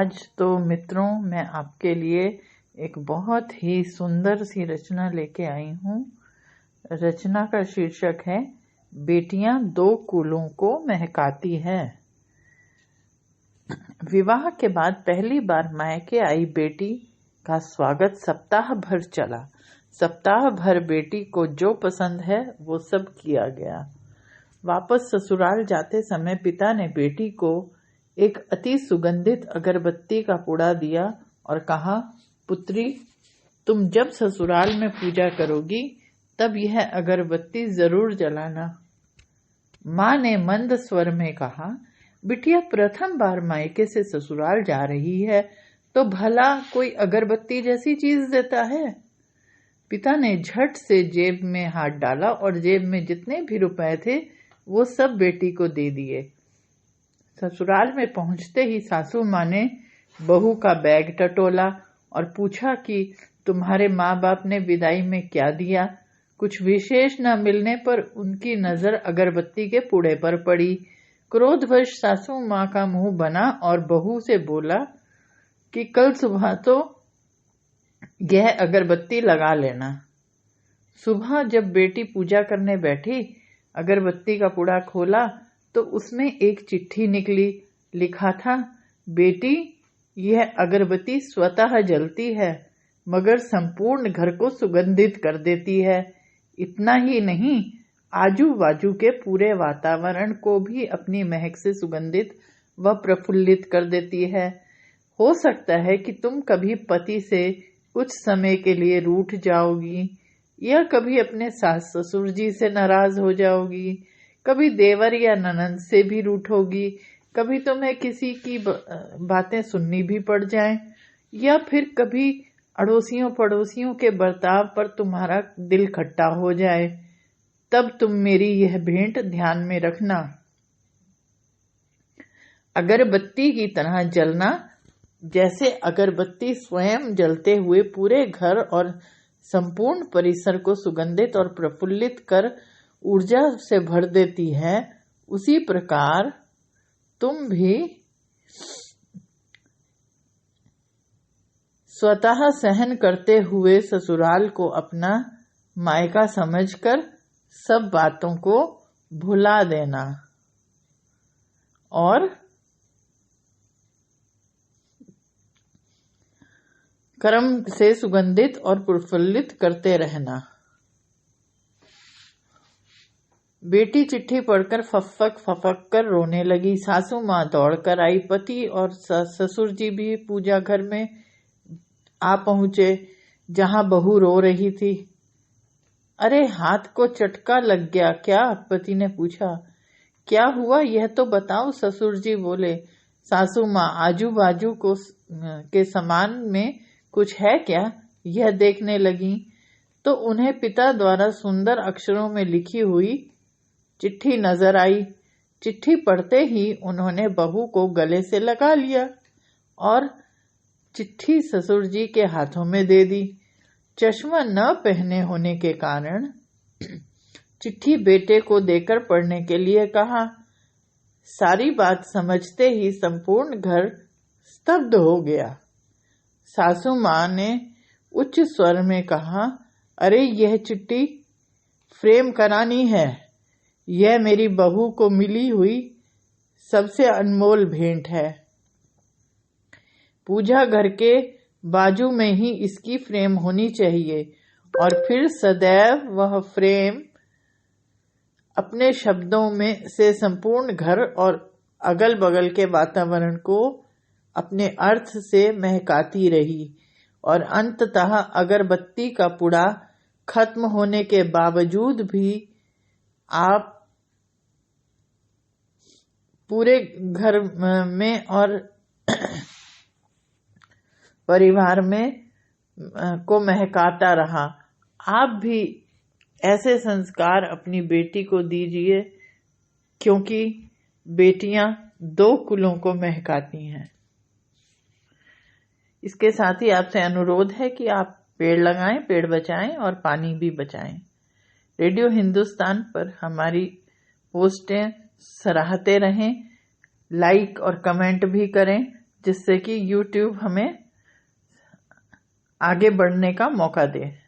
आज तो मित्रों मैं आपके लिए एक बहुत ही सुंदर सी रचना लेके आई हूँ। रचना का शीर्षक है बेटियां दो कुलों को महकाती है। विवाह के बाद पहली बार मायके आई बेटी का स्वागत सप्ताह भर चला। सप्ताह भर बेटी को जो पसंद है वो सब किया गया। वापस ससुराल जाते समय पिता ने बेटी को एक अति सुगंधित अगरबत्ती का पुड़ा दिया और कहा, पुत्री, तुम जब ससुराल में पूजा करोगी तब यह अगरबत्ती जरूर जलाना। माँ ने मंद स्वर में कहा, बिटिया प्रथम बार मायके से ससुराल जा रही है तो भला कोई अगरबत्ती जैसी चीज देता है। पिता ने झट से जेब में हाथ डाला और जेब में जितने भी रुपए थे वो सब बेटी को दे दिए। ससुराल में पहुंचते ही सासू माँ ने बहू का बैग टटोला और पूछा कि तुम्हारे माँ बाप ने विदाई में क्या दिया। कुछ विशेष न मिलने पर उनकी नजर अगरबत्ती के पुड़े पर पड़ी। क्रोधवश सासू माँ का मुंह बना और बहू से बोला कि कल सुबह तो यह अगरबत्ती लगा लेना। सुबह जब बेटी पूजा करने बैठी, अगरबत्ती का पुड़ा खोला तो उसमें एक चिट्ठी निकली। लिखा था, बेटी, यह अगरबत्ती स्वतः जलती है मगर संपूर्ण घर को सुगंधित कर देती है। इतना ही नहीं, आजू बाजू के पूरे वातावरण को भी अपनी महक से सुगंधित व प्रफुल्लित कर देती है। हो सकता है कि तुम कभी पति से कुछ समय के लिए रूठ जाओगी या कभी अपने सास ससुर जी से नाराज हो जाओगी, कभी देवर या ननंद से भी रूठोगी, कभी तुम्हें किसी की बातें सुननी भी पड़ जाएं, या फिर कभी अड़ोसियों पड़ोसियों के बर्ताव पर तुम्हारा दिल खट्टा हो जाए। तब तुम मेरी यह भेंट ध्यान में रखना। अगरबत्ती की तरह जलना, जैसे अगरबत्ती स्वयं जलते हुए पूरे घर और संपूर्ण परिसर को सुगंधित और प्रफुल्लित कर ऊर्जा से भर देती है, उसी प्रकार तुम भी स्वतः सहन करते हुए ससुराल को अपना मायका समझकर सब बातों को भुला देना और कर्म से सुगंधित और प्रफुल्लित करते रहना। बेटी चिट्ठी पढ़कर फफक फफक कर रोने लगी। सासू माँ दौड़कर आई। पति और ससुर जी भी पूजा घर में आ पहुंचे जहां बहू रो रही थी। अरे, हाथ को चटका लग गया क्या? पति ने पूछा। क्या हुआ यह तो बताओ, ससुर जी बोले। सासू माँ आजू बाजू के सामान में कुछ है क्या, यह देखने लगी तो उन्हें पिता द्वारा सुंदर अक्षरों में लिखी हुई चिट्ठी नजर आई। चिट्ठी पढ़ते ही उन्होंने बहू को गले से लगा लिया और चिट्ठी ससुर जी के हाथों में दे दी। चश्मा न पहने होने के कारण चिट्ठी बेटे को देकर पढ़ने के लिए कहा। सारी बात समझते ही संपूर्ण घर स्तब्ध हो गया। सासू माँ ने उच्च स्वर में कहा, अरे, यह चिट्ठी फ्रेम करानी है। यह मेरी बहू को मिली हुई सबसे अनमोल भेंट है। पूजा घर के बाजू में ही इसकी फ्रेम होनी चाहिए और फिर सदैव वह फ्रेम अपने शब्दों में से संपूर्ण घर और अगल बगल के वातावरण को अपने अर्थ से महकाती रही और अंततः अगरबत्ती का पुड़ा खत्म होने के बावजूद भी आप पूरे घर में और परिवार में को महकाता रहा। आप भी ऐसे संस्कार अपनी बेटी को दीजिए, क्योंकि बेटियां दो कुलों को महकाती हैं। इसके साथ ही आपसे अनुरोध है कि आप पेड़ लगाएं, पेड़ बचाएं और पानी भी बचाएं। रेडियो हिंदुस्तान पर हमारी पोस्टें सराहते रहें, लाइक और कमेंट भी करें। जिससे कि YouTube हमें आगे बढ़ने का मौका दे।